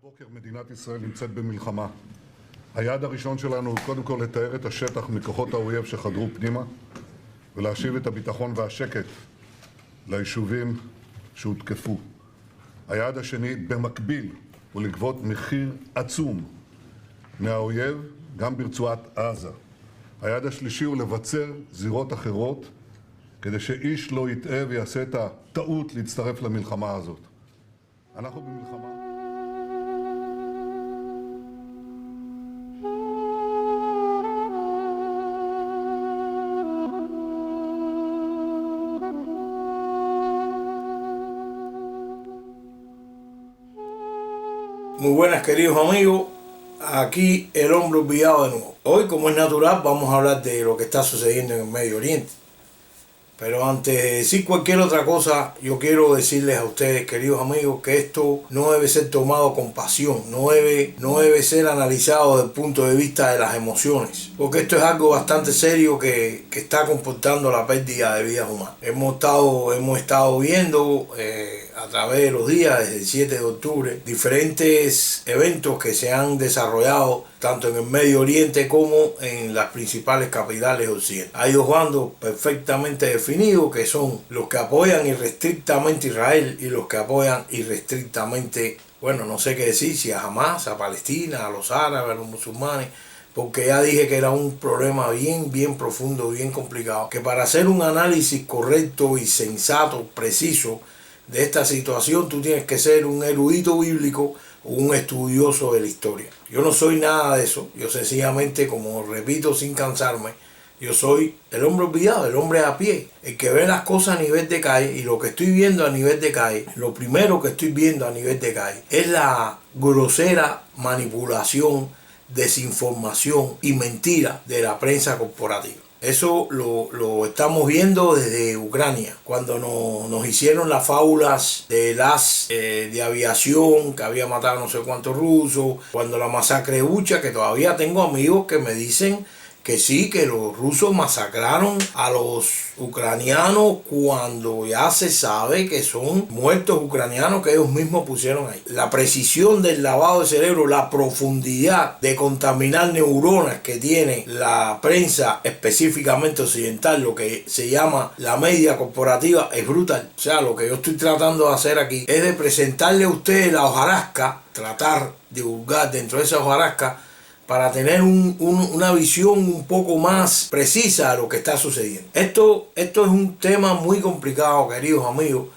הבוקר מדינת ישראל נמצאת במלחמה. היעד הראשון שלנו הוא קודם כל לתאר את השטח מכוחות האויב שחדרו פנימה ולהשיב את הביטחון והשקט ליישובים שהותקפו. היעד השני במקביל הוא לגבות מחיר עצום מהאויב גם ברצועת עזה. היעד השלישי הוא לבצר זירות אחרות כדי שאיש לא יטעה ויעשה את הטעות להצטרף למלחמה הזאת. אנחנו במלחמה. Muy buenas, queridos amigos, aquí el hombre olvidado de nuevo. Hoy, como es natural, vamos a hablar de lo que está sucediendo en el Medio Oriente. Pero antes de decir cualquier otra cosa, yo quiero decirles a ustedes, queridos amigos, que esto no debe ser tomado con pasión, no debe ser analizado desde el punto de vista de las emociones, porque esto es algo bastante serio que está comportando la pérdida de vidas humanas. Hemos estado viendo a través de los días, desde el 7 de octubre, diferentes eventos que se han desarrollado tanto en el Medio Oriente como en las principales capitales occidentales. Hay dos bandos perfectamente definidos, que son los que apoyan irrestrictamente a Israel y los que apoyan irrestrictamente, bueno, no sé qué decir, si a Hamas, a Palestina, a los árabes, a los musulmanes, porque ya dije que era un problema bien profundo, bien complicado, que para hacer un análisis correcto y sensato, preciso, de esta situación, tú tienes que ser un erudito bíblico o un estudioso de la historia. Yo no soy nada de eso. Yo sencillamente, como repito sin cansarme, yo soy el hombre olvidado, el hombre a pie, el que ve las cosas a nivel de calle, y lo que estoy viendo a nivel de calle, lo primero que estoy viendo a nivel de calle es la grosera manipulación, desinformación y mentira de la prensa corporativa. Eso lo estamos viendo desde Ucrania, cuando nos hicieron las fábulas de de aviación, que había matado no sé cuántos rusos, cuando la masacre de Bucha, que todavía tengo amigos que me dicen que sí, que los rusos masacraron a los ucranianos cuando ya se sabe que son muertos ucranianos que ellos mismos pusieron ahí. La precisión del lavado de cerebro, la profundidad de contaminar neuronas que tiene la prensa específicamente occidental, lo que se llama la media corporativa, es brutal. O sea, lo que yo estoy tratando de hacer aquí es de presentarle a ustedes la hojarasca, tratar de divulgar dentro de esa hojarasca para tener una visión un poco más precisa de lo que está sucediendo. Esto es un tema muy complicado, queridos amigos,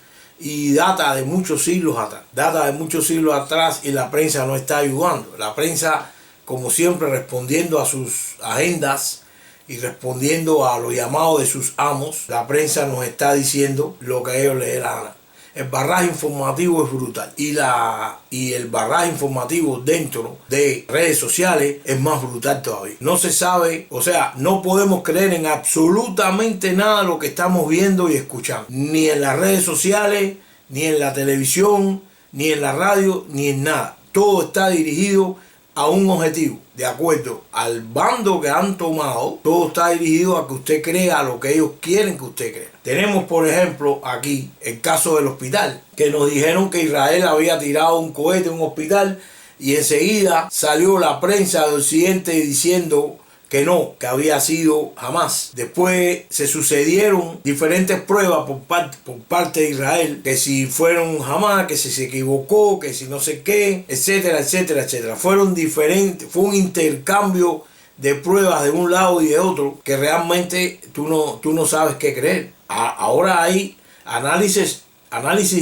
y data de muchos siglos atrás. Data de muchos siglos atrás y la prensa no está ayudando. La prensa, como siempre, respondiendo a sus agendas y respondiendo a los llamados de sus amos, la prensa nos está diciendo lo que a ellos les dé la gana. El barraje informativo es brutal y el barraje informativo dentro de redes sociales es más brutal todavía. No se sabe, o sea, no podemos creer en absolutamente nada de lo que estamos viendo y escuchando. Ni en las redes sociales, ni en la televisión, ni en la radio, ni en nada. Todo está dirigido a un objetivo. De acuerdo al bando que han tomado, todo está dirigido a que usted crea lo que ellos quieren que usted crea. Tenemos, por ejemplo, aquí el caso del hospital, que nos dijeron que Israel había tirado un cohete a un hospital y enseguida salió la prensa de Occidente diciendo que no, que había sido Hamas. Después se sucedieron diferentes pruebas por parte de Israel, que si fueron Hamas, que si se equivocó, que si no sé qué, etcétera, etcétera, etcétera. Fueron diferentes, fue un intercambio de pruebas de un lado y de otro que realmente tú no sabes qué creer. Ahora hay análisis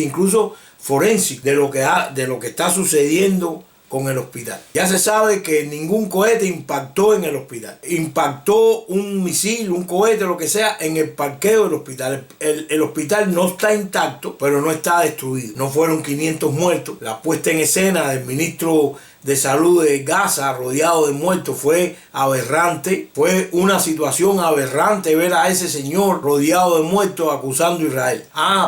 incluso forense de lo que está sucediendo con el hospital. Ya se sabe que ningún cohete impactó en el hospital. Impactó un misil, un cohete, lo que sea, en el parqueo del hospital. El hospital no está intacto, pero no está destruido. No fueron 500 muertos. La puesta en escena del ministro de salud de Gaza rodeado de muertos fue aberrante. Fue una situación aberrante ver a ese señor rodeado de muertos acusando a Israel.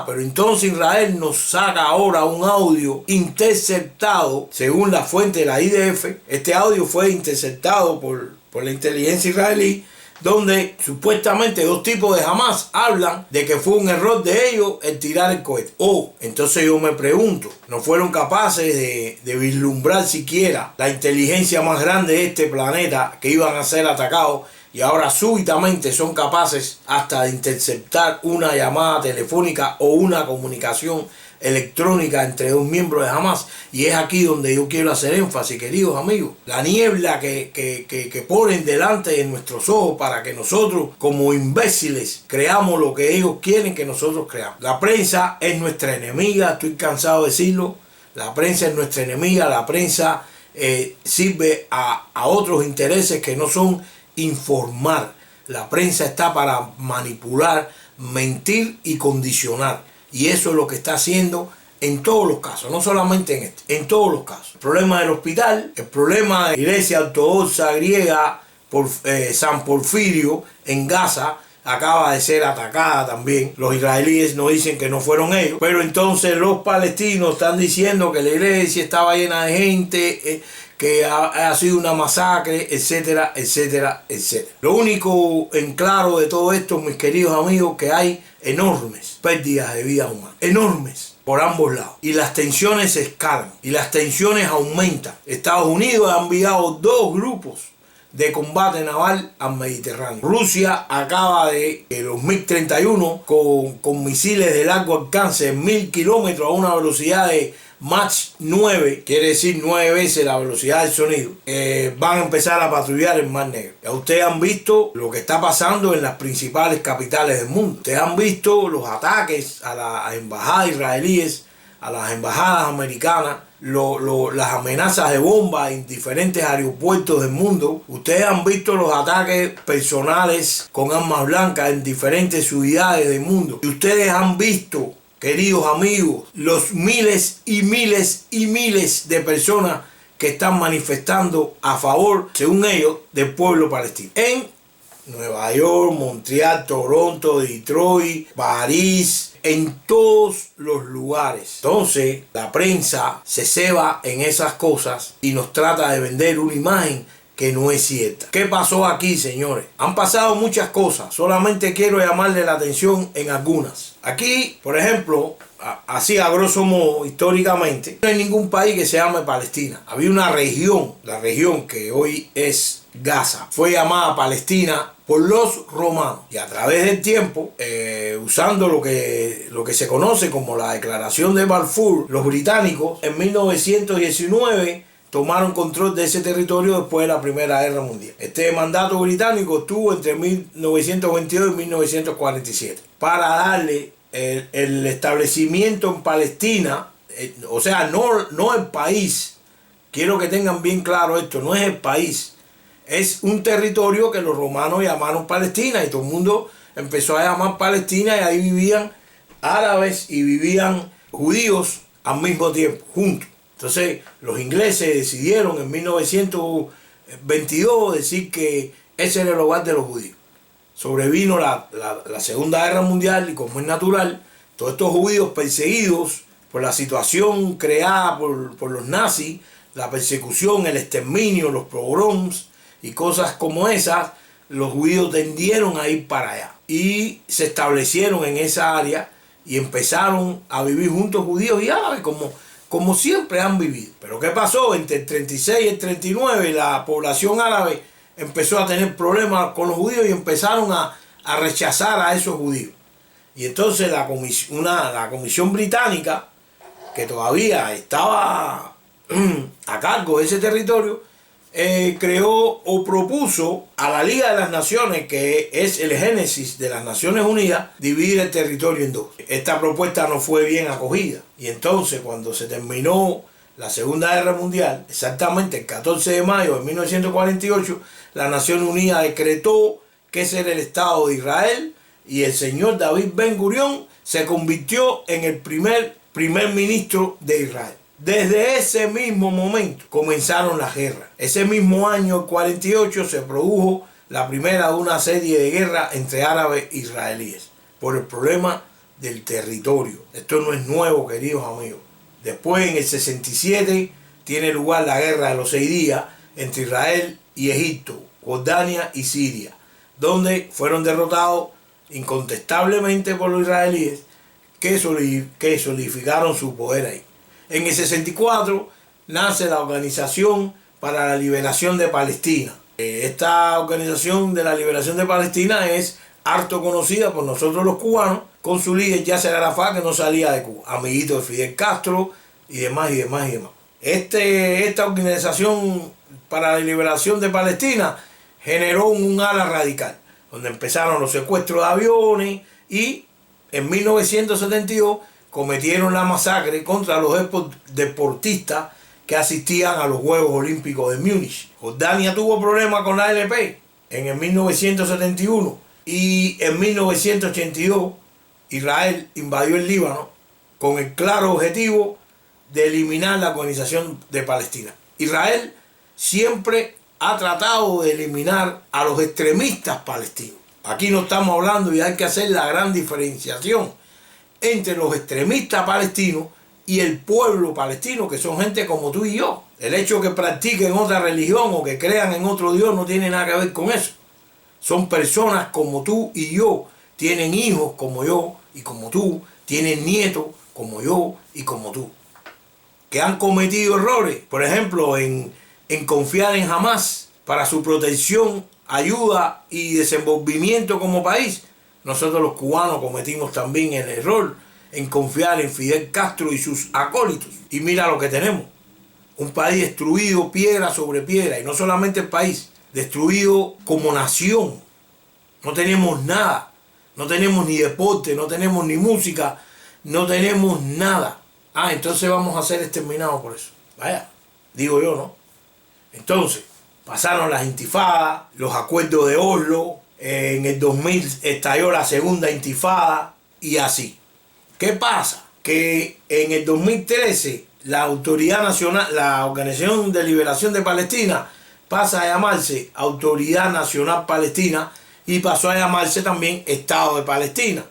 Pero entonces Israel nos saca ahora un audio interceptado según la fuente de la IDF. Este audio fue interceptado por la inteligencia israelí donde supuestamente dos tipos de Hamas hablan de que fue un error de ellos el tirar el cohete. Entonces yo me pregunto, ¿no fueron capaces de vislumbrar siquiera la inteligencia más grande de este planeta que iban a ser atacados? Y ahora súbitamente son capaces hasta de interceptar una llamada telefónica o una comunicación electrónica entre dos miembros de Hamas. Y es aquí donde yo quiero hacer énfasis, queridos amigos. La niebla que ponen delante de nuestros ojos para que nosotros como imbéciles creamos lo que ellos quieren que nosotros creamos. La prensa es nuestra enemiga, estoy cansado de decirlo. La prensa es nuestra enemiga, la prensa sirve a otros intereses que no son informar. La prensa está para manipular, mentir y condicionar. Y eso es lo que está haciendo en todos los casos, no solamente en este, en todos los casos. El problema del hospital, el problema de la iglesia ortodoxa griega por San Porfirio en Gaza, acaba de ser atacada también. Los israelíes nos dicen que no fueron ellos, pero entonces los palestinos están diciendo que la iglesia estaba llena de gente, que ha sido una masacre, etcétera, etcétera, etcétera. Lo único en claro de todo esto, mis queridos amigos, que hay enormes pérdidas de vidas humanas, enormes por ambos lados, y las tensiones se escalan y las tensiones aumentan. Estados Unidos ha enviado dos grupos de combate naval al Mediterráneo. Rusia acaba de los MiG-31 con misiles de largo alcance en 1000 kilómetros a una velocidad de Mach 9, quiere decir 9 veces la velocidad del sonido, van a empezar a patrullar el Mar Negro. Ya ustedes han visto lo que está pasando en las principales capitales del mundo. Ustedes han visto los ataques a las embajadas israelíes, a las embajadas americanas, las amenazas de bomba en diferentes aeropuertos del mundo. Ustedes han visto los ataques personales con armas blancas en diferentes ciudades del mundo. Y ustedes han visto, queridos amigos, los miles y miles y miles de personas que están manifestando a favor, según ellos, del pueblo palestino. En Nueva York, Montreal, Toronto, Detroit, París, en todos los lugares. Entonces, la prensa se ceba en esas cosas y nos trata de vender una imagen que no es cierta. ¿Qué pasó aquí, señores? Han pasado muchas cosas, solamente quiero llamarle la atención en algunas. Aquí, por ejemplo, así a grosso modo, históricamente, no hay ningún país que se llame Palestina. Había una región, la región que hoy es Gaza, fue llamada Palestina por los romanos, y a través del tiempo, usando lo que se conoce como la Declaración de Balfour, los británicos en 1919 tomaron control de ese territorio después de la Primera Guerra Mundial. Este mandato británico estuvo entre 1922 y 1947 para darle el establecimiento en Palestina, o sea, no el país. Quiero que tengan bien claro esto, no es el país. Es un territorio que los romanos llamaron Palestina y todo el mundo empezó a llamar Palestina, y ahí vivían árabes y vivían judíos al mismo tiempo, juntos. Entonces los ingleses decidieron en 1922 decir que ese era el hogar de los judíos. Sobrevino la Segunda Guerra Mundial y, como es natural, todos estos judíos perseguidos por la situación creada por los nazis, la persecución, el exterminio, los pogroms y cosas como esas, los judíos tendieron a ir para allá y se establecieron en esa área y empezaron a vivir juntos judíos y árabes como siempre han vivido. Pero ¿qué pasó? Entre el 36 y el 39 la población árabe empezó a tener problemas con los judíos y empezaron a rechazar a esos judíos. Y entonces la comisión británica, que todavía estaba a cargo de ese territorio, creó o propuso a la Liga de las Naciones, que es el génesis de las Naciones Unidas, dividir el territorio en dos. Esta propuesta no fue bien acogida, y entonces cuando se terminó la Segunda Guerra Mundial, exactamente el 14 de mayo de 1948, la Nación Unida decretó que ese era el Estado de Israel, y el señor David Ben Gurión se convirtió en el primer ministro de Israel. Desde ese mismo momento comenzaron las guerras. Ese mismo año, el 48, se produjo la primera de una serie de guerras entre árabes e israelíes por el problema del territorio. Esto no es nuevo, queridos amigos. Después, en el 67, tiene lugar la guerra de los 6 días entre Israel y Egipto, Jordania y Siria. donde fueron derrotados incontestablemente por los israelíes que solidificaron su poder ahí. En el 64 nace la Organización para la Liberación de Palestina. Esta Organización de la Liberación de Palestina es harto conocida por nosotros los cubanos, con su líder Yasser Arafat, que no salía de Cuba, amiguito de Fidel Castro y demás y demás y demás. Esta Organización para la Liberación de Palestina generó un ala radical, donde empezaron los secuestros de aviones y en 1972 cometieron la masacre contra los deportistas que asistían a los Juegos Olímpicos de Múnich. Jordania tuvo problemas con la ALP en el 1971 y en 1982 Israel invadió el Líbano con el claro objetivo de eliminar la Organización de Palestina. Israel siempre ha tratado de eliminar a los extremistas palestinos. Aquí no estamos hablando, y hay que hacer la gran diferenciación entre los extremistas palestinos y el pueblo palestino, que son gente como tú y yo. El hecho de que practiquen otra religión o que crean en otro Dios no tiene nada que ver con eso. Son personas como tú y yo, tienen hijos como yo y como tú, tienen nietos como yo y como tú, que han cometido errores, por ejemplo, en confiar en Hamas para su protección, ayuda y desenvolvimiento como país. Nosotros los cubanos cometimos también el error en confiar en Fidel Castro y sus acólitos. Y mira lo que tenemos. Un país destruido piedra sobre piedra. Y no solamente el país, destruido como nación. No tenemos nada. No tenemos ni deporte, no tenemos ni música, no tenemos nada. Entonces vamos a ser exterminados por eso. Vaya, digo yo, ¿no? Entonces, pasaron las intifadas, los acuerdos de Oslo, en el 2000 estalló la segunda intifada y así. ¿Qué pasa? Que en el 2013 la Autoridad Nacional, la Organización de Liberación de Palestina pasa a llamarse Autoridad Nacional Palestina y pasó a llamarse también Estado de Palestina,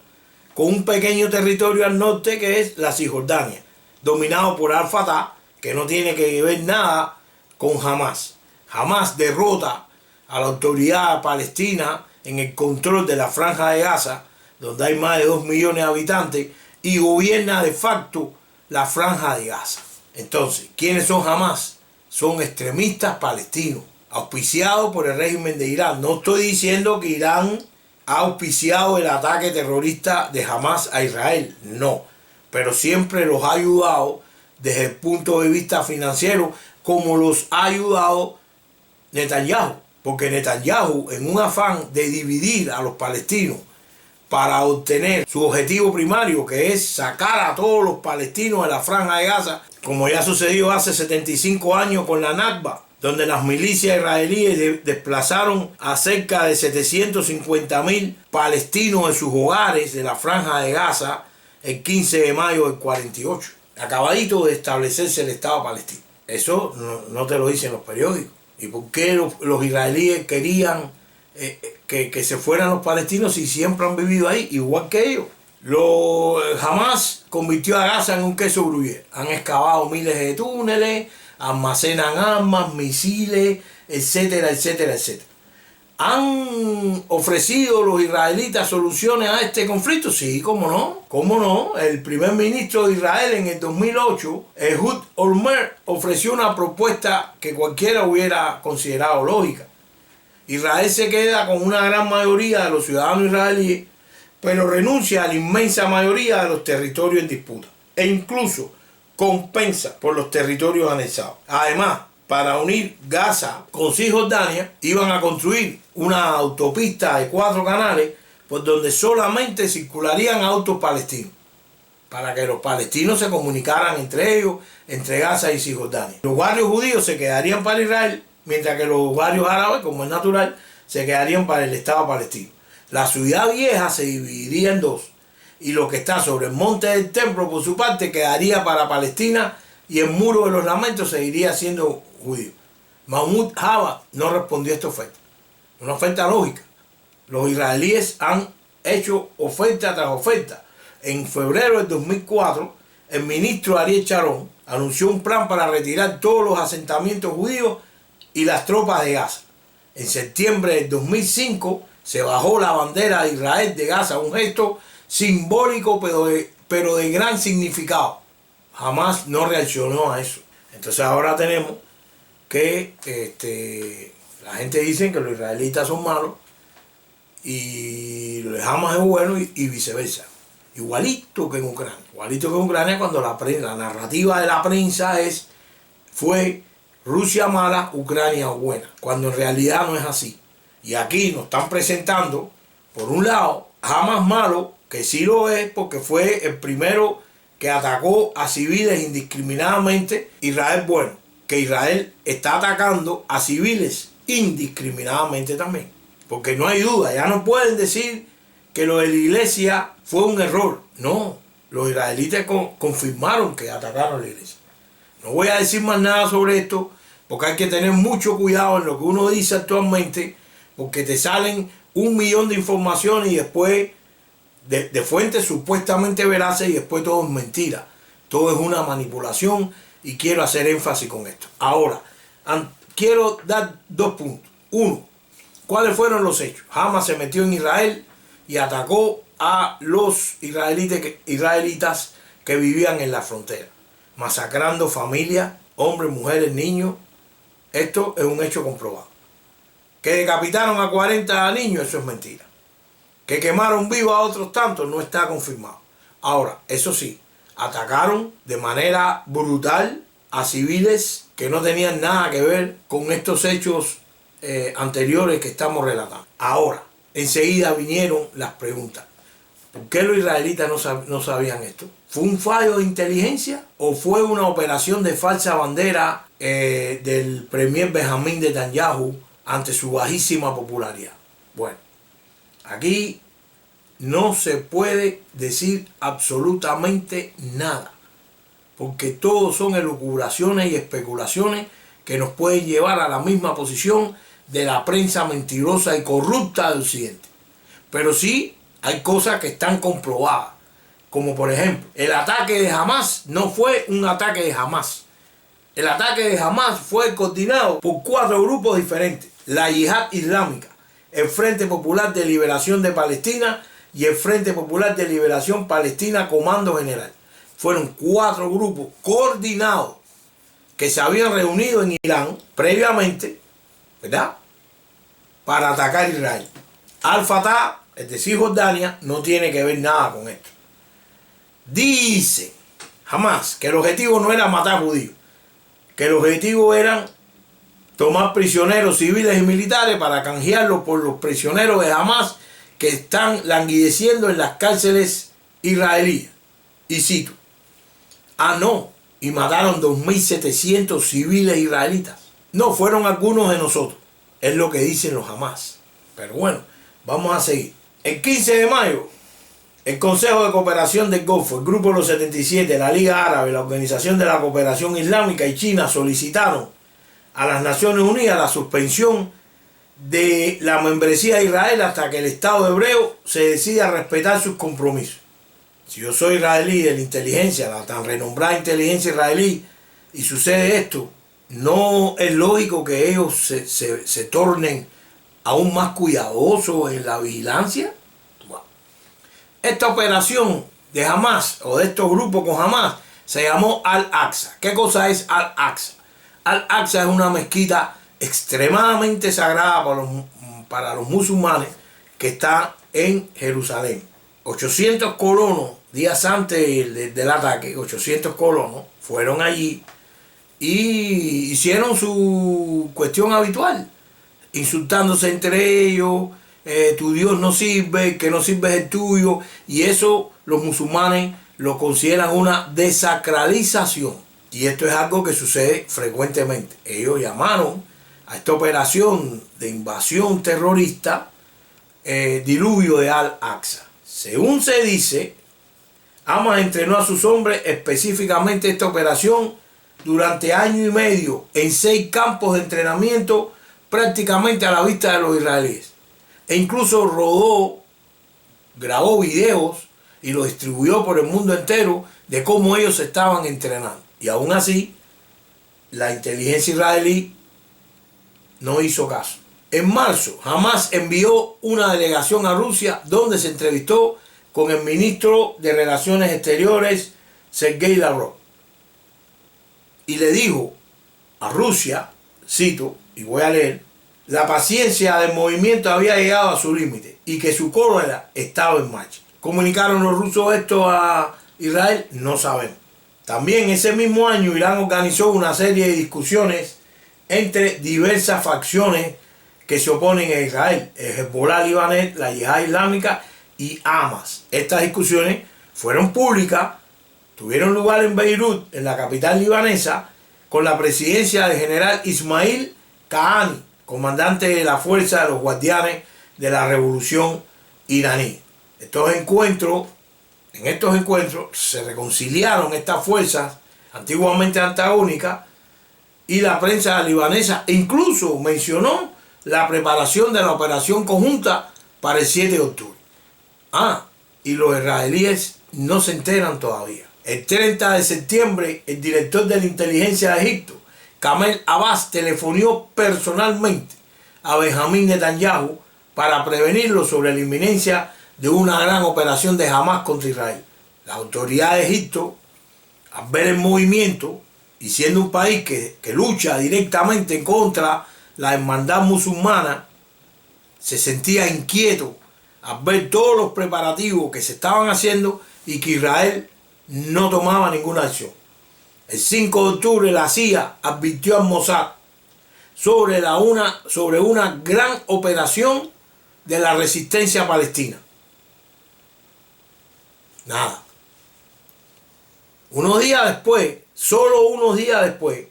con un pequeño territorio al norte que es la Cisjordania, dominado por Al-Fatah, que no tiene que ver nada con Hamas. Hamas derrota a la autoridad palestina en el control de la Franja de Gaza, donde hay más de 2 millones de habitantes, y gobierna de facto la Franja de Gaza. Entonces, ¿quiénes son Hamas? Son extremistas palestinos, auspiciados por el régimen de Irán. No estoy diciendo que Irán ha auspiciado el ataque terrorista de Hamas a Israel, no, pero siempre los ha ayudado desde el punto de vista financiero, como los ha ayudado Netanyahu, porque Netanyahu, en un afán de dividir a los palestinos para obtener su objetivo primario, que es sacar a todos los palestinos de la Franja de Gaza, como ya sucedió hace 75 años con la Nakba, donde las milicias israelíes desplazaron a cerca de 750.000 palestinos de sus hogares de la Franja de Gaza el 15 de mayo del 48, acabadito de establecerse el Estado palestino. Eso no te lo dicen los periódicos. ¿Y por qué los israelíes querían que se fueran los palestinos si siempre han vivido ahí, igual que ellos? Hamas convirtió a Gaza en un queso gruyere. Han excavado miles de túneles, almacenan armas, misiles, etcétera, etcétera, etcétera. ¿Han ofrecido los israelitas soluciones a este conflicto? Sí, cómo no. ¿Cómo no? El primer ministro de Israel en el 2008, Ehud Olmert, ofreció una propuesta que cualquiera hubiera considerado lógica. Israel se queda con una gran mayoría de los ciudadanos israelíes, pero renuncia a la inmensa mayoría de los territorios en disputa, e incluso compensa por los territorios anexados. Además, para unir Gaza con Cisjordania, iban a construir una autopista de 4 canales por donde solamente circularían autos palestinos, para que los palestinos se comunicaran entre ellos, entre Gaza y Cisjordania. Los barrios judíos se quedarían para Israel, mientras que los barrios árabes, como es natural, se quedarían para el Estado palestino. La ciudad vieja se dividiría en dos, y lo que está sobre el monte del templo, por su parte, quedaría para Palestina, y el muro de los lamentos seguiría siendo judío. Mahmoud Abbas no respondió a esta oferta. Una oferta lógica. Los israelíes han hecho oferta tras oferta. En febrero del 2004, el ministro Ariel Sharon anunció un plan para retirar todos los asentamientos judíos y las tropas de Gaza. En septiembre del 2005, se bajó la bandera de Israel de Gaza, un gesto simbólico pero de gran significado. Jamás no reaccionó a eso. Entonces ahora tenemos que la gente dice que los israelitas son malos y los Hamas es bueno y viceversa. Igualito que en Ucrania. Igualito que en Ucrania cuando la narrativa de la prensa fue Rusia mala, Ucrania buena. Cuando en realidad no es así. Y aquí nos están presentando, por un lado, Hamas malo, que sí lo es porque fue el primero que atacó a civiles indiscriminadamente. Israel bueno, que Israel está atacando a civiles indiscriminadamente también. Porque no hay duda, ya no pueden decir que lo de la iglesia fue un error. No, los israelitas confirmaron que atacaron a la iglesia. No voy a decir más nada sobre esto porque hay que tener mucho cuidado en lo que uno dice actualmente, porque te salen 1.000.000 de informaciones y después de fuentes supuestamente veraces y después todo es mentira. Todo es una manipulación y quiero hacer énfasis con esto. Ahora, quiero dar 2 puntos. Uno, ¿cuáles fueron los hechos? Hamas se metió en Israel y atacó a los israelitas que vivían en la frontera, masacrando familias, hombres, mujeres, niños. Esto es un hecho comprobado. Que decapitaron a 40 niños, eso es mentira. Que quemaron vivos a otros tantos, no está confirmado. Ahora, eso sí, atacaron de manera brutal a civiles que no tenían nada que ver con estos hechos anteriores que estamos relatando. Ahora, enseguida vinieron las preguntas. ¿Por qué los israelitas no sabían esto? ¿Fue un fallo de inteligencia o fue una operación de falsa bandera del premier Benjamín Netanyahu ante su bajísima popularidad? Bueno, aquí no se puede decir absolutamente nada, porque todo son elucubraciones y especulaciones que nos pueden llevar a la misma posición de la prensa mentirosa y corrupta de Occidente. Pero sí hay cosas que están comprobadas, como por ejemplo, el ataque de Hamas no fue un ataque de Hamas. El ataque de Hamas fue coordinado por 4 grupos diferentes: la Yihad Islámica, el Frente Popular de Liberación de Palestina y el Frente Popular de Liberación Palestina Comando General. Fueron 4 grupos coordinados que se habían reunido en Irán previamente, ¿verdad?, para atacar a Israel. Al-Fatah, es decir, Jordania, no tiene que ver nada con esto. Dice Hamas que el objetivo no era matar judíos, que el objetivo era tomar prisioneros civiles y militares para canjearlos por los prisioneros de Hamas que están languideciendo en las cárceles israelíes. Y cito: no, y mataron 2.700 civiles israelitas. No fueron algunos de nosotros, es lo que dicen los Hamas. Pero bueno, vamos a seguir. El 15 de mayo, el Consejo de Cooperación del Golfo, el Grupo de los 77, la Liga Árabe, la Organización de la Cooperación Islámica y China solicitaron a las Naciones Unidas la suspensión de la membresía de Israel hasta que el Estado hebreo se decida a respetar sus compromisos. Si yo soy israelí de la inteligencia, la tan renombrada inteligencia israelí, y sucede esto, no es lógico que ellos se tornen aún más cuidadosos en la vigilancia. Bueno, esta operación de Hamas, o de estos grupos con Hamas, se llamó Al-Aqsa. ¿Qué cosa es Al-Aqsa? Al-Aqsa es una mezquita extremadamente sagrada para los musulmanes que está en Jerusalén. 800 colonos, días antes del ataque, 800 colonos fueron allí y hicieron su cuestión habitual, insultándose entre ellos: tu Dios no sirve, que no sirve es el tuyo, y eso los musulmanes lo consideran una desacralización. Y esto es algo que sucede frecuentemente. Ellos llamaron a esta operación de invasión terrorista diluvio de Al-Aqsa. Según se dice, Hamas entrenó a sus hombres específicamente esta operación durante año y medio en 6 campos de entrenamiento prácticamente a la vista de los israelíes. E incluso grabó videos y los distribuyó por el mundo entero de cómo ellos se estaban entrenando. Y aún así, la inteligencia israelí no hizo caso. En marzo, Hamás envió una delegación a Rusia donde se entrevistó con el ministro de Relaciones Exteriores, Sergei Lavrov, y le dijo a Rusia, cito, y voy a leer, la paciencia del movimiento había llegado a su límite y que su cólera estaba en marcha. ¿Comunicaron los rusos esto a Israel? No sabemos. También ese mismo año Irán organizó una serie de discusiones entre diversas facciones que se oponen a Israel, el Hezbollah libanés, la Yihad Islámica y Hamas. Estas discusiones fueron públicas, tuvieron lugar en Beirut, en la capital libanesa, con la presidencia del general Ismail Kahani, comandante de la Fuerza de los Guardianes de la Revolución iraní. En estos encuentros se reconciliaron estas fuerzas antiguamente antagónicas y la prensa libanesa incluso mencionó la preparación de la operación conjunta para el 7 de octubre. Y los israelíes no se enteran todavía. El 30 de septiembre, el director de la inteligencia de Egipto, Kamel Abbas, telefonió personalmente a Benjamín Netanyahu para prevenirlo sobre la inminencia de una gran operación de Hamás contra Israel. Las autoridades de Egipto, al ver el movimiento, y siendo un país que lucha directamente contra la hermandad musulmana, se sentía inquieto al ver todos los preparativos que se estaban haciendo y que Israel no tomaba ninguna acción. El 5 de octubre la CIA advirtió a Mossad sobre una gran operación de la resistencia palestina. Nada. Solo unos días después,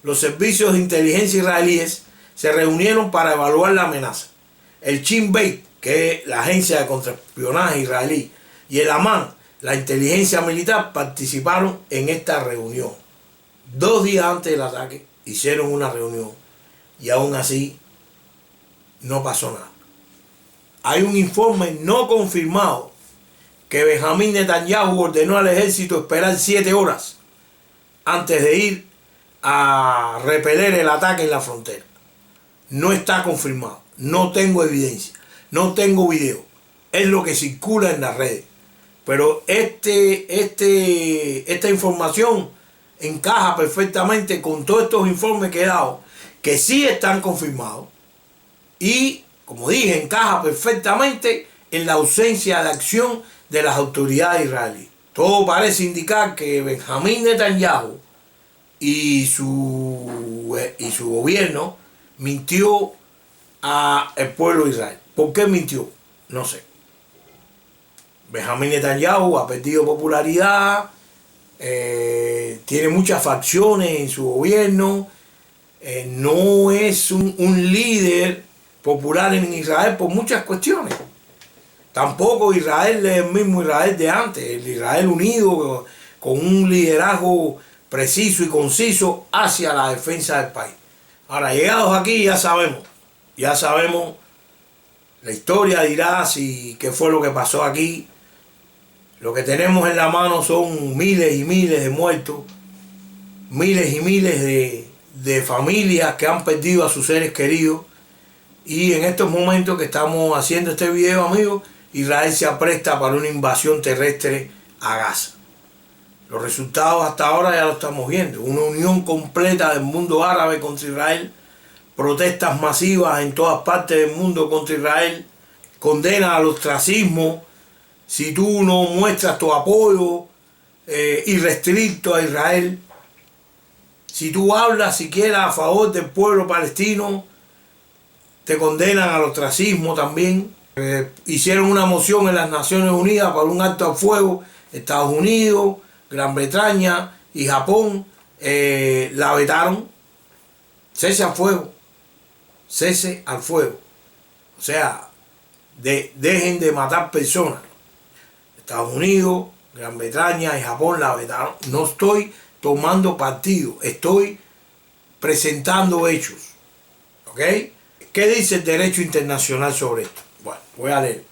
los servicios de inteligencia israelíes se reunieron para evaluar la amenaza. El Shin Bet, que es la agencia de contraespionaje israelí, y el Amán, la inteligencia militar, participaron en esta reunión. 2 días antes del ataque hicieron una reunión y aún así no pasó nada. Hay un informe no confirmado que Benjamín Netanyahu ordenó al ejército esperar 7 horas antes de ir a repeler el ataque en la frontera. No está confirmado, no tengo evidencia, no tengo video, es lo que circula en las redes. Pero esta información encaja perfectamente con todos estos informes que he dado, que sí están confirmados, y, como dije, encaja perfectamente en la ausencia de acción de las autoridades israelíes. Todo parece indicar que Benjamín Netanyahu y su gobierno mintió al pueblo de Israel. ¿Por qué mintió? No sé. Benjamín Netanyahu ha perdido popularidad, tiene muchas facciones en su gobierno, no es un líder popular en Israel por muchas cuestiones. Tampoco Israel es el mismo Israel de antes, el Israel unido con un liderazgo preciso y conciso hacia la defensa del país. Ahora, llegados aquí ya sabemos la historia dirá qué fue lo que pasó aquí. Lo que tenemos en la mano son miles y miles de muertos, miles y miles de familias que han perdido a sus seres queridos, y en estos momentos que estamos haciendo este video, amigos, Israel se apresta para una invasión terrestre a Gaza. Los resultados hasta ahora ya lo estamos viendo, una unión completa del mundo árabe contra Israel, protestas masivas en todas partes del mundo contra Israel, condena al ostracismo si tú no muestras tu apoyo irrestricto a Israel. Si tú hablas siquiera a favor del pueblo palestino, te condenan al ostracismo también. Hicieron una moción en las Naciones Unidas para un alto al fuego. Estados Unidos, Gran Bretaña y Japón la vetaron. Cese al fuego. Cese al fuego. O sea, dejen de matar personas. Estados Unidos, Gran Bretaña y Japón la vetaron. No estoy tomando partido, estoy presentando hechos. ¿Ok? ¿Qué dice el derecho internacional sobre esto? Bueno, voy a leer.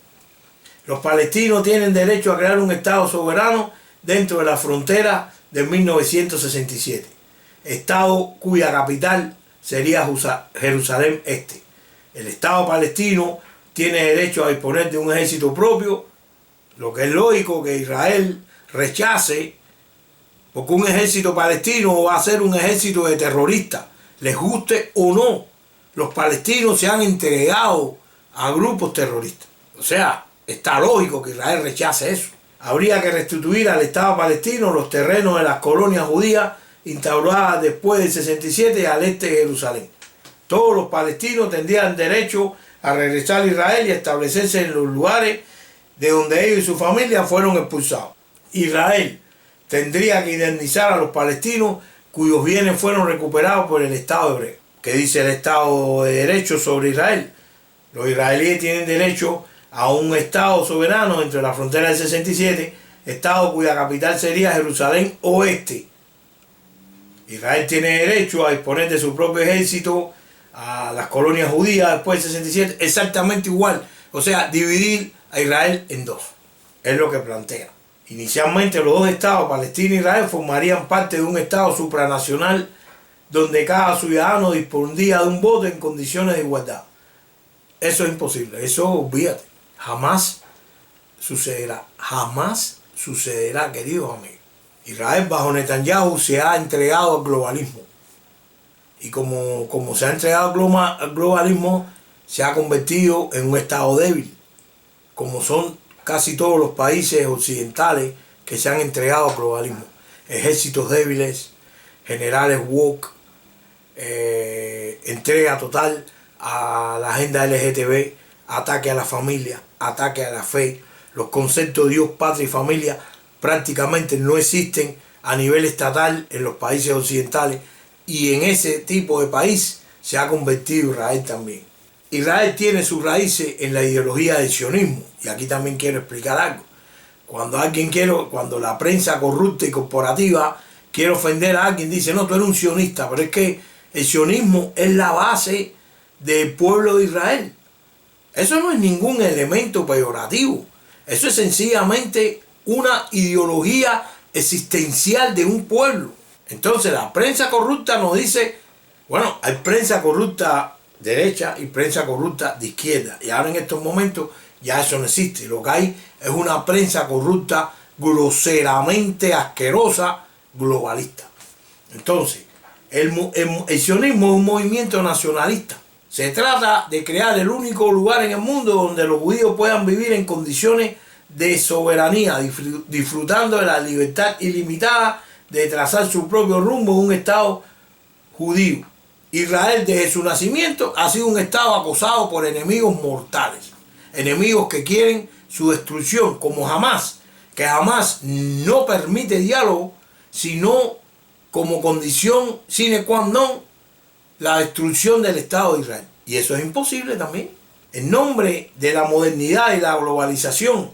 Los palestinos tienen derecho a crear un Estado soberano dentro de la frontera de 1967. Estado cuya capital sería Jerusalén Este. El Estado palestino tiene derecho a disponer de un ejército propio, lo que es lógico que Israel rechace, porque un ejército palestino va a ser un ejército de terroristas, les guste o no. Los palestinos se han entregado a grupos terroristas. O sea, está lógico que Israel rechace eso. Habría que restituir al Estado palestino los terrenos de las colonias judías instauradas después del 67 al este de Jerusalén. Todos los palestinos tendrían derecho a regresar a Israel y establecerse en los lugares de donde ellos y su familia fueron expulsados. Israel tendría que indemnizar a los palestinos cuyos bienes fueron recuperados por el Estado hebreo. ¿Qué dice el Estado de Derecho sobre Israel? Los israelíes tienen derecho a un Estado soberano entre la frontera del 67, Estado cuya capital sería Jerusalén Oeste. Israel tiene derecho a disponer de su propio ejército, a las colonias judías después del 67, exactamente igual. O sea, dividir a Israel en dos. Es lo que plantea. Inicialmente los dos estados, Palestina e Israel, formarían parte de un estado supranacional donde cada ciudadano dispondría de un voto en condiciones de igualdad. Eso es imposible, eso olvídate. Jamás sucederá, queridos amigos. Israel bajo Netanyahu se ha entregado al globalismo. Y como se ha entregado al globalismo, se ha convertido en un estado débil, como son casi todos los países occidentales que se han entregado al globalismo. Ejércitos débiles, generales woke, entrega total a la agenda LGTB, ataque a la familia, ataque a la fe. Los conceptos de Dios, patria y familia prácticamente no existen a nivel estatal en los países occidentales, y en ese tipo de país se ha convertido Israel también. Israel tiene sus raíces en la ideología del sionismo, y aquí también quiero explicar algo. Cuando la prensa corrupta y corporativa quiere ofender a alguien, dice, no, tú eres un sionista, pero es que el sionismo es la base del pueblo de Israel. Eso no es ningún elemento peyorativo, eso es sencillamente una ideología existencial de un pueblo. Entonces la prensa corrupta nos dice, bueno, hay prensa corrupta derecha y prensa corrupta de izquierda, y ahora en estos momentos ya eso no existe. Lo que hay es una prensa corrupta groseramente asquerosa, globalista. Entonces, el sionismo es un movimiento nacionalista. Se trata de crear el único lugar en el mundo donde los judíos puedan vivir en condiciones de soberanía, disfrutando de la libertad ilimitada de trazar su propio rumbo en un estado judío. Israel desde su nacimiento ha sido un estado acosado por enemigos mortales, enemigos que quieren su destrucción, como Hamás, que Hamás no permite diálogo, sino como condición sine qua non la destrucción del Estado de Israel. Y eso es imposible también. En nombre de la modernidad y la globalización,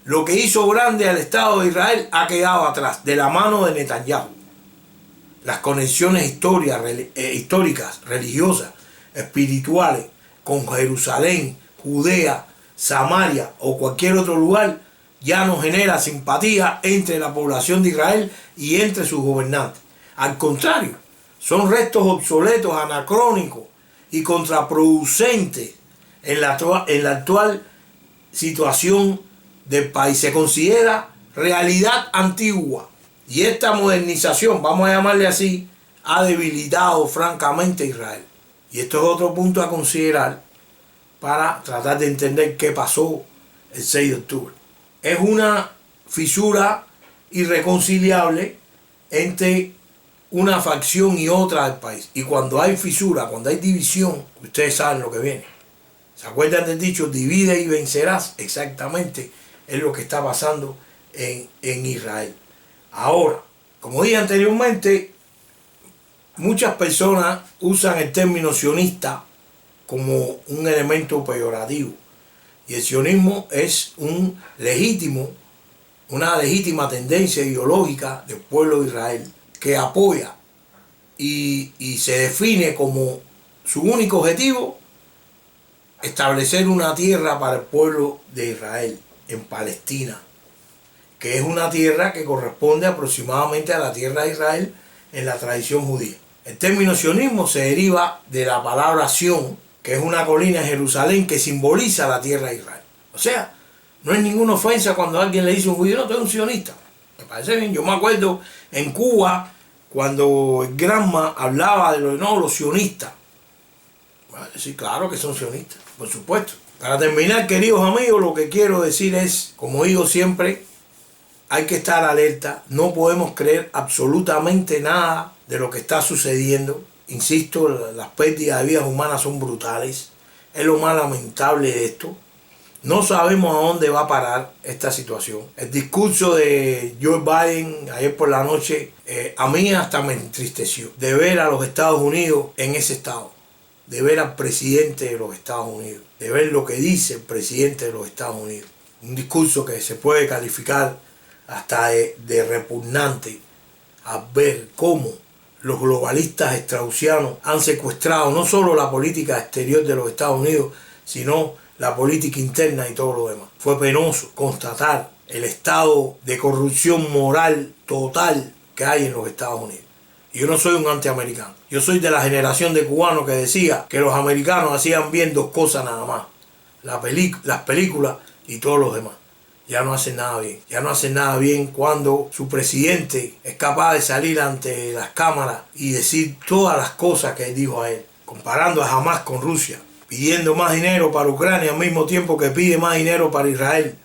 lo que hizo grande al Estado de Israel ha quedado atrás, de la mano de Netanyahu. Las conexiones históricas, religiosas, espirituales, con Jerusalén, Judea, Samaria o cualquier otro lugar, ya no genera simpatía entre la población de Israel y entre sus gobernantes. Al contrario, son restos obsoletos, anacrónicos y contraproducentes en la actual situación del país. Se considera realidad antigua, y esta modernización, vamos a llamarle así, ha debilitado francamente a Israel. Y esto es otro punto a considerar para tratar de entender qué pasó el 6 de octubre. Es una fisura irreconciliable entre una facción y otra del país. Y cuando hay fisura, cuando hay división, ustedes saben lo que viene. ¿Se acuerdan del dicho? Divide y vencerás. Exactamente es lo que está pasando en Israel. Ahora, como dije anteriormente, muchas personas usan el término sionista como un elemento peyorativo. Y el sionismo es una legítima tendencia ideológica del pueblo de Israel, que apoya y se define como su único objetivo establecer una tierra para el pueblo de Israel en Palestina, que es una tierra que corresponde aproximadamente a la tierra de Israel en la tradición judía. El término sionismo se deriva de la palabra Sion, que es una colina en Jerusalén que simboliza la tierra de Israel. O sea, no es ninguna ofensa cuando alguien le dice a un judío, no, tú eres un sionista. Me parece bien. Yo me acuerdo en Cuba, cuando el Granma hablaba de los sionistas. Bueno, sí, claro que son sionistas, por supuesto. Para terminar, queridos amigos, lo que quiero decir es, como digo siempre, hay que estar alerta. No podemos creer absolutamente nada de lo que está sucediendo. Insisto, las pérdidas de vidas humanas son brutales. Es lo más lamentable de esto. No sabemos a dónde va a parar esta situación. El discurso de Joe Biden ayer por la noche, a mí hasta me entristeció. De ver a los Estados Unidos en ese estado. De ver al presidente de los Estados Unidos. De ver lo que dice el presidente de los Estados Unidos. Un discurso que se puede calificar hasta de repugnante al ver cómo los globalistas straussianos han secuestrado no solo la política exterior de los Estados Unidos, sino la política interna y todo lo demás. Fue penoso constatar el estado de corrupción moral total que hay en los Estados Unidos. Y yo no soy un antiamericano. Yo soy de la generación de cubanos que decía que los americanos hacían bien dos cosas nada más. Las películas y todos los demás. Ya no hacen nada bien. Ya no hacen nada bien cuando su presidente es capaz de salir ante las cámaras y decir todas las cosas que dijo a él. Comparando a Hamas con Rusia. Pidiendo más dinero para Ucrania al mismo tiempo que pide más dinero para Israel.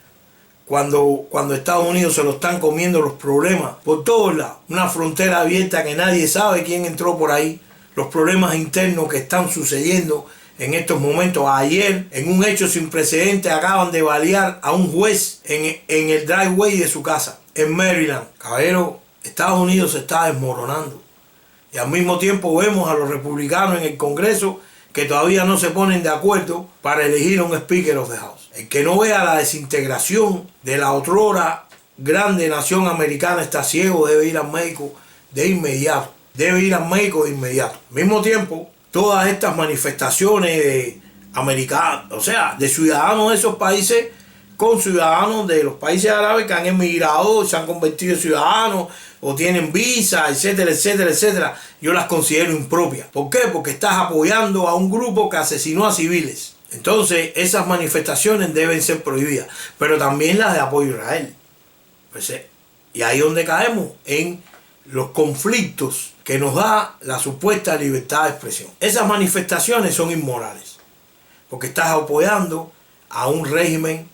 Cuando Estados Unidos se lo están comiendo los problemas por todos lados. Una frontera abierta que nadie sabe quién entró por ahí. Los problemas internos que están sucediendo en estos momentos. Ayer, en un hecho sin precedentes, acaban de balear a un juez en el driveway de su casa, en Maryland. Caballero, Estados Unidos se está desmoronando. Y al mismo tiempo vemos a los republicanos en el Congreso que todavía no se ponen de acuerdo para elegir a un Speaker of the House. El que no vea la desintegración de la otrora grande nación americana está ciego, debe ir al médico de inmediato. Debe ir al médico de inmediato. Al mismo tiempo, todas estas manifestaciones de americanos, o sea, de ciudadanos de esos países con ciudadanos de los países árabes que han emigrado, se han convertido en ciudadanos o tienen visa, etcétera, etcétera, etcétera, yo las considero impropias. ¿Por qué? Porque estás apoyando a un grupo que asesinó a civiles. Entonces, esas manifestaciones deben ser prohibidas, pero también las de apoyo a Israel. Pues, y ahí es donde caemos, en los conflictos que nos da la supuesta libertad de expresión. Esas manifestaciones son inmorales, porque estás apoyando a un régimen,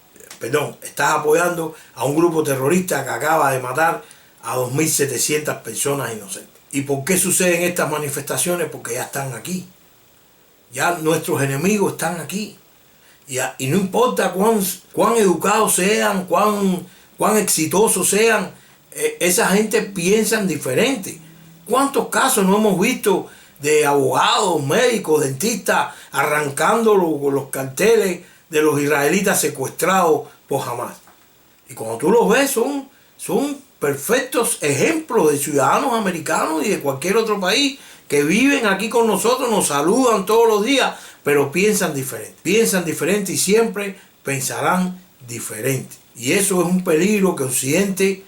estás apoyando a un grupo terrorista que acaba de matar a 2.700 personas inocentes. ¿Y por qué suceden estas manifestaciones? Porque ya están aquí. Ya nuestros enemigos están aquí. Y no importa cuán educados sean, cuán exitosos sean, esa gente piensa diferente. ¿Cuántos casos no hemos visto de abogados, médicos, dentistas arrancando los carteles de los israelitas secuestrados por Hamas? Y cuando tú los ves son perfectos ejemplos de ciudadanos americanos y de cualquier otro país que viven aquí con nosotros, nos saludan todos los días, pero piensan diferente y siempre pensarán diferente. Y eso es un peligro que Occidente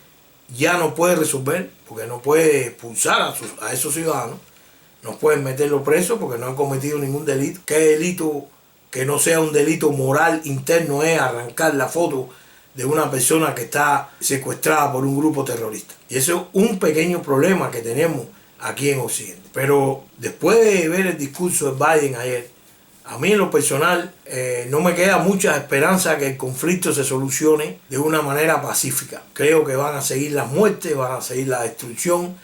ya no puede resolver, porque no puede expulsar a esos ciudadanos, no pueden meterlos presos porque no han cometido ningún delito. ¿Qué delito que no sea un delito moral interno es arrancar la foto de una persona que está secuestrada por un grupo terrorista? Y eso es un pequeño problema que tenemos aquí en Occidente. Pero después de ver el discurso de Biden ayer, a mí en lo personal no me queda mucha esperanza que el conflicto se solucione de una manera pacífica. Creo que van a seguir las muertes, van a seguir la destrucción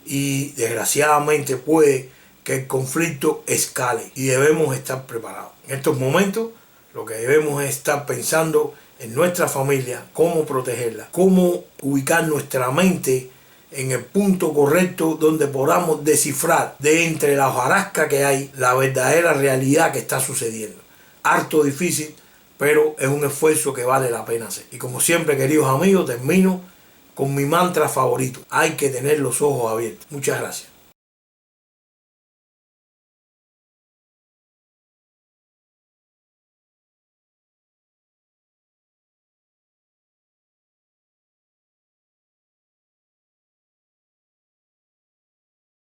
y desgraciadamente puede que el conflicto escale y debemos estar preparados. En estos momentos lo que debemos es estar pensando en nuestra familia, cómo protegerla, cómo ubicar nuestra mente en el punto correcto donde podamos descifrar de entre la hojarasca que hay la verdadera realidad que está sucediendo. Harto difícil, pero es un esfuerzo que vale la pena hacer. Y como siempre, queridos amigos, termino con mi mantra favorito. Hay que tener los ojos abiertos. Muchas gracias.